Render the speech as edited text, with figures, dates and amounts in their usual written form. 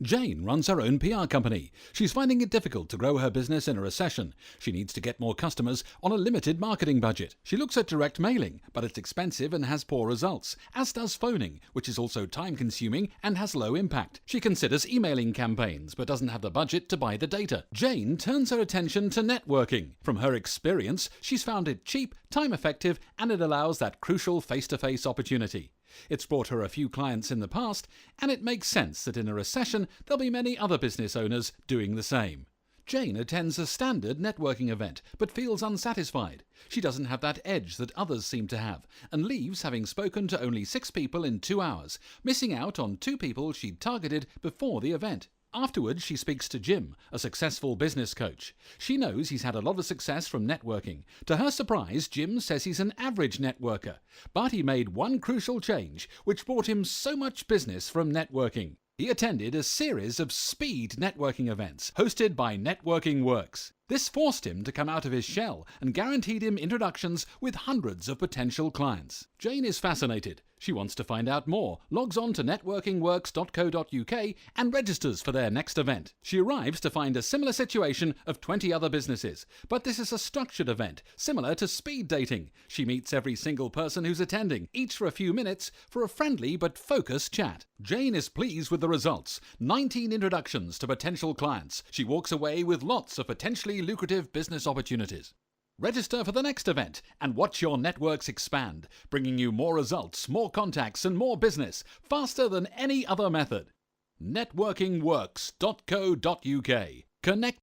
Jane runs her own PR company. She's finding it difficult to grow her business in a recession. She needs to get more customers on a limited marketing budget. She looks at direct mailing, but it's expensive and has poor results, as does phoning, which is also time-consuming and has low impact. She considers emailing campaigns, but doesn't have the budget to buy the data. Jane turns her attention to networking. From her experience, she's found it cheap, time-effective, and it allows that crucial face-to-face opportunity. It's brought her a few clients in the past, and it makes sense that in a recession there'll be many other business owners doing the same. Jane attends a standard networking event, but feels unsatisfied. She doesn't have that edge that others seem to have, and leaves having spoken to only 6 people in 2 hours, missing out on 2 people she'd targeted before the event. Afterwards, she speaks to Jim, a successful business coach. She knows he's had a lot of success from networking. To her surprise, Jim says he's an average networker, but he made one crucial change, which brought him so much business from networking. He attended a series of speed networking events hosted by Networking Works. This forced him to come out of his shell and guaranteed him introductions with hundreds of potential clients. Jane is fascinated. She wants to find out more, logs on to networkingworks.co.uk and registers for their next event. She arrives to find a similar situation of 20 other businesses, but this is a structured event, similar to speed dating. She meets every single person who's attending, each for a few minutes, for a friendly but focused chat. Jane is pleased with the results. 19 introductions to potential clients. She walks away with lots of potentially lucrative business opportunities. Register for the next event and watch your networks expand, bringing you more results, more contacts and more business, faster than any other method. Networkingworks.co.uk. Connect